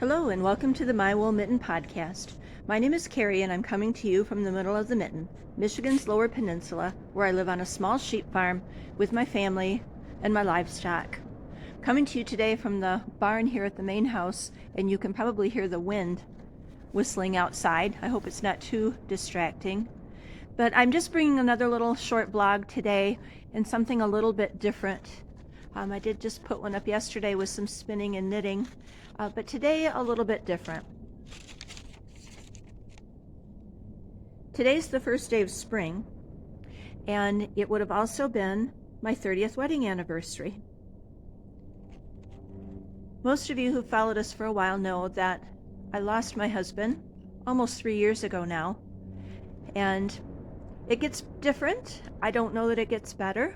Hello and welcome to the My Wool Mitten podcast. My name is Carrie and I'm coming to you from the middle of the Mitten, Michigan's Lower Peninsula, where I live on a small sheep farm with my family and my livestock. Coming to you today from the barn here at the main house, and you can probably hear the wind whistling outside. I hope it's not too distracting. But I'm just bringing another little short blog today and something a little bit different. I did just put one up yesterday with some spinning and knitting, but today a little bit different. Today's the first day of spring, and it would have also been my 30th wedding anniversary. Most of you who followed us for a while know that I lost my husband almost 3 years ago now, and it gets different. I don't know that it gets better.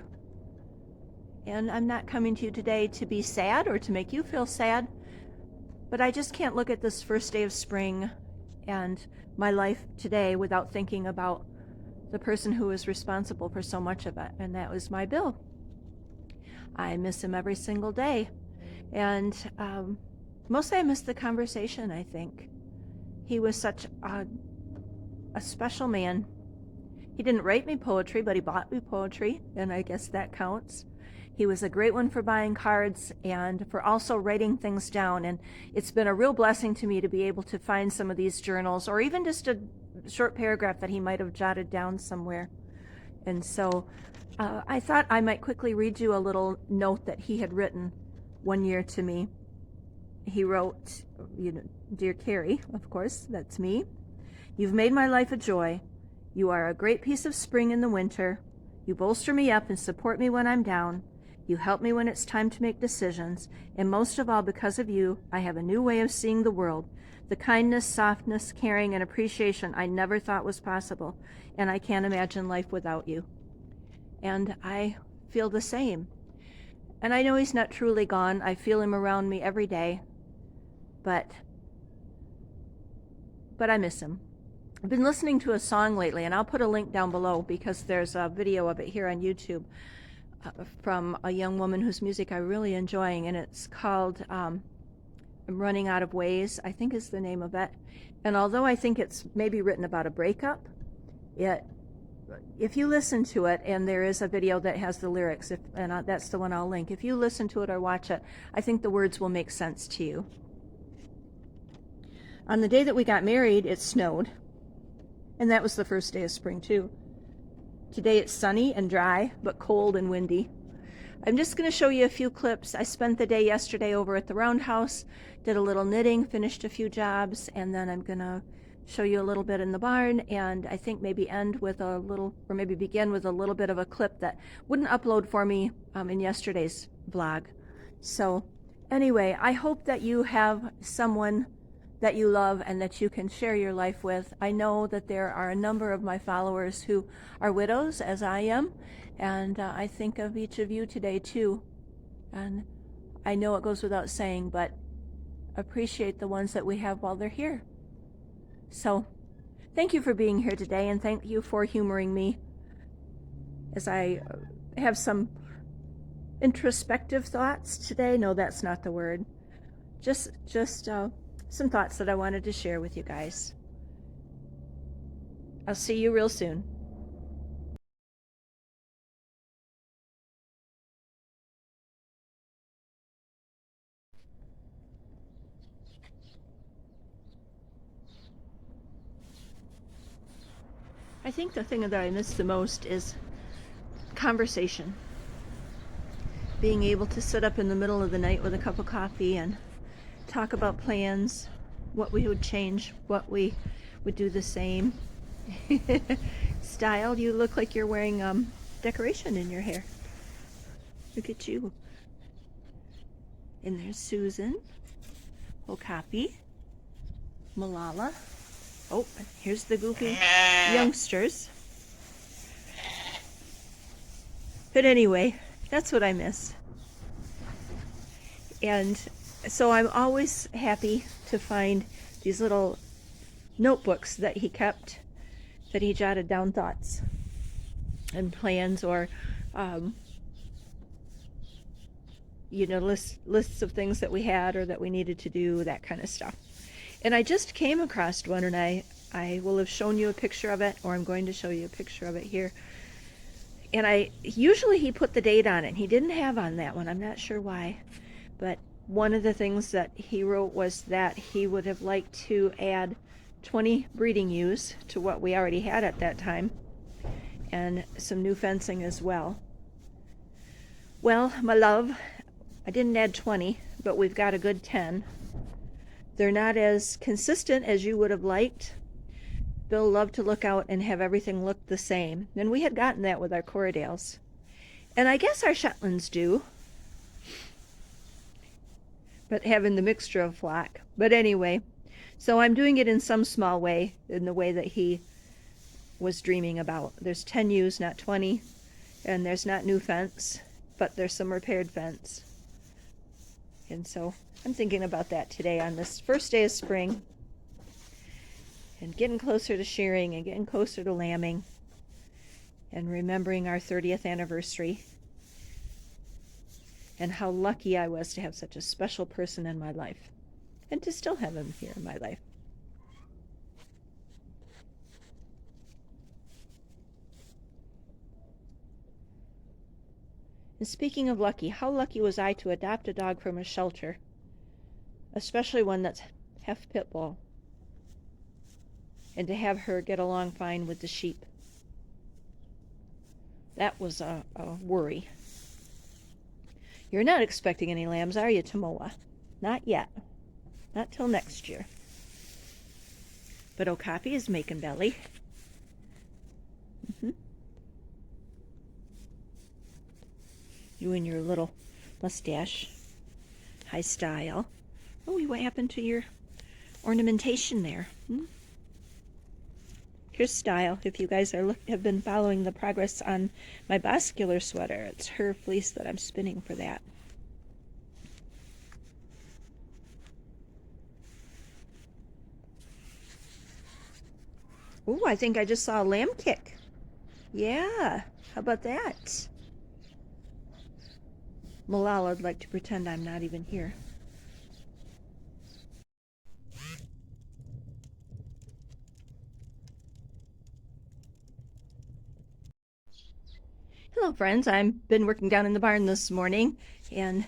And I'm not coming to you today to be sad or to make you feel sad, but I just can't look at this first day of spring and my life today without thinking about the person who was responsible for so much of it, and that was my Bill. I miss him every single day, and mostly I miss the conversation, I think. He was such a special man. He didn't write me poetry, but he bought me poetry, and I guess that counts. He was a great one for buying cards and for also writing things down. And it's been a real blessing to me to be able to find some of these journals, or even just a short paragraph that he might have jotted down somewhere. And so I thought I might quickly read you a little note that he had written one year to me. He wrote, "Dear Carrie," of course, that's me. "You've made my life a joy. You are a great piece of spring in the winter. You bolster me up and support me when I'm down. You help me when it's time to make decisions, and most of all, because of you, I have a new way of seeing the world, the kindness, softness, caring, and appreciation I never thought was possible, and I can't imagine life without you." And I feel the same. And I know he's not truly gone. I feel him around me every day, but I miss him. I've been listening to a song lately, and I'll put a link down below because there's a video of it here on YouTube. From a young woman whose music I'm really enjoying, and it's called I'm Running Out of Ways, I think is the name of it. And although I think it's maybe written about a breakup, if you listen to it, and there is a video that has the lyrics, and that's the one I'll link. If you listen to it or watch it, I think the words will make sense to you. On the day that we got married, it snowed, and that was the first day of spring too. Today it's sunny and dry, but cold and windy. I'm just going to show you a few clips. I spent the day yesterday over at the roundhouse, did a little knitting, finished a few jobs, and then I'm going to show you a little bit in the barn, and I think maybe end with a little, or maybe begin with a little bit of a clip that wouldn't upload for me in yesterday's vlog. So anyway, I hope that you have someone that you love and that you can share your life with. I know that there are a number of my followers who are widows, as I am, and I think of each of you today too. And I know it goes without saying, but appreciate the ones that we have while they're here. So thank you for being here today, and thank you for humoring me as I have some introspective thoughts today. No, that's not the word. Just some thoughts that I wanted to share with you guys. I'll see you real soon. I think the thing that I miss the most is conversation. Being able to sit up in the middle of the night with a cup of coffee and talk about plans, what we would change, what we would do the same. Style, you look like you're wearing decoration in your hair. Look at you. And there's Susan, Okapi, Malala. Oh, here's the goofy youngsters. But anyway, that's what I miss. And so I'm always happy to find these little notebooks that he kept, that he jotted down thoughts and plans, or lists of things that we had or that we needed to do, that kind of stuff. And I just came across one, and I will have shown you a picture of it, or I'm going to show you a picture of it here. And usually he put the date on it. He didn't have on that one. I'm not sure why. But one of the things that he wrote was that he would have liked to add 20 breeding ewes to what we already had at that time, and some new fencing as well. Well, my love, I didn't add 20, but we've got a good 10. They're not as consistent as you would have liked. Bill loved to look out and have everything look the same, and we had gotten that with our Corriedales. And I guess our Shetlands do, but having the mixture of flock. But anyway, so I'm doing it in some small way, in the way that he was dreaming about. There's 10 ewes, not 20, and there's not new fence, but there's some repaired fence. And so I'm thinking about that today on this first day of spring, and getting closer to shearing and getting closer to lambing, and remembering our 30th anniversary, and how lucky I was to have such a special person in my life, and to still have him here in my life. And speaking of lucky, how lucky was I to adopt a dog from a shelter, especially one that's half pit bull, and to have her get along fine with the sheep. That was a worry. You're not expecting any lambs, are you, Tomoa? Not yet. Not till next year. But Okapi is making belly. You and your little mustache. High style. Oh, what happened to your ornamentation there? Here's Style. If you guys have been following the progress on my Boscular sweater, it's her fleece that I'm spinning for that. Oh, I think I just saw a lamb kick. Yeah, how about that? Malala would like to pretend I'm not even here. Hello friends, I've been working down in the barn this morning and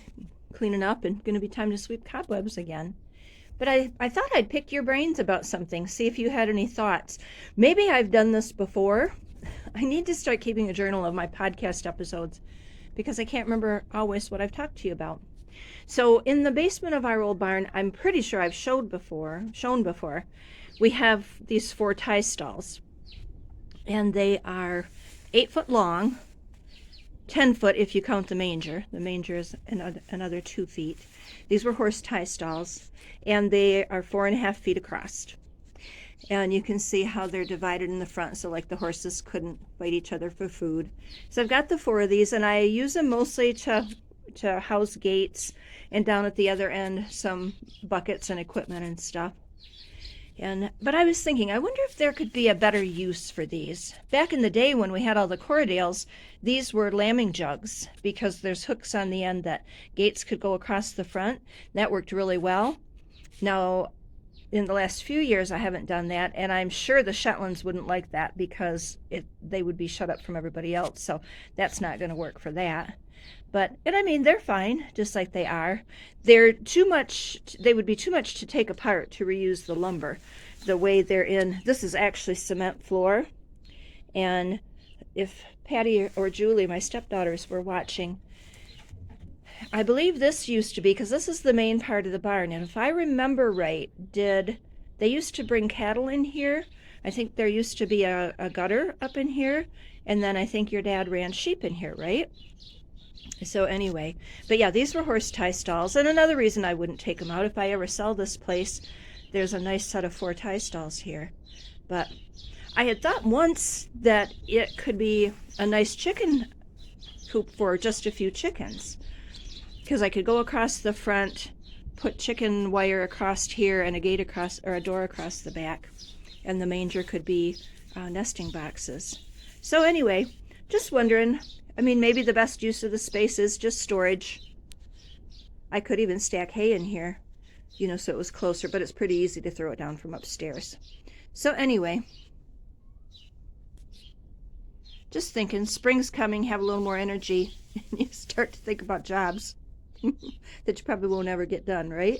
cleaning up, and going to be time to sweep cobwebs again. But I thought I'd pick your brains about something, see if you had any thoughts. Maybe I've done this before. I need to start keeping a journal of my podcast episodes, because I can't remember always what I've talked to you about. So in the basement of our old barn, I'm pretty sure I've shown before, we have these 4 tie stalls. And they are 8 foot long, 10 foot if you count the manger. The manger is another 2 feet. These were horse tie stalls, and they are 4.5 feet across. And you can see how they're divided in the front, so like the horses couldn't fight each other for food. So I've got the 4 of these, and I use them mostly to house gates, and down at the other end some buckets and equipment and stuff. But I was thinking, I wonder if there could be a better use for these. Back in the day when we had all the Corriedales, these were lambing jugs, because there's hooks on the end that gates could go across the front. That worked really well. Now, in the last few years, I haven't done that, and I'm sure the Shetlands wouldn't like that, because they would be shut up from everybody else, so that's not going to work for that. And I mean, they're fine, just like they are. They would be too much to take apart to reuse the lumber. The way they're in, this is actually cement floor, and if Patty or Julie, my stepdaughters, were watching, I believe this used to be, because this is the main part of the barn, and if I remember right, they used to bring cattle in here. I think there used to be a gutter up in here, and then I think your dad ran sheep in here, right? So anyway, but yeah, these were horse tie stalls, and another reason I wouldn't take them out, if I ever sell this place, there's a nice set of 4 tie stalls here. But I had thought once that it could be a nice chicken coop for just a few chickens, because I could go across the front, put chicken wire across here, and a gate across, or a door across the back, and the manger could be nesting boxes. So anyway, just wondering, I mean, maybe the best use of the space is just storage. I could even stack hay in here, you know, so it was closer, but it's pretty easy to throw it down from upstairs. So anyway, just thinking, spring's coming, have a little more energy, and you start to think about jobs that you probably won't ever get done, right?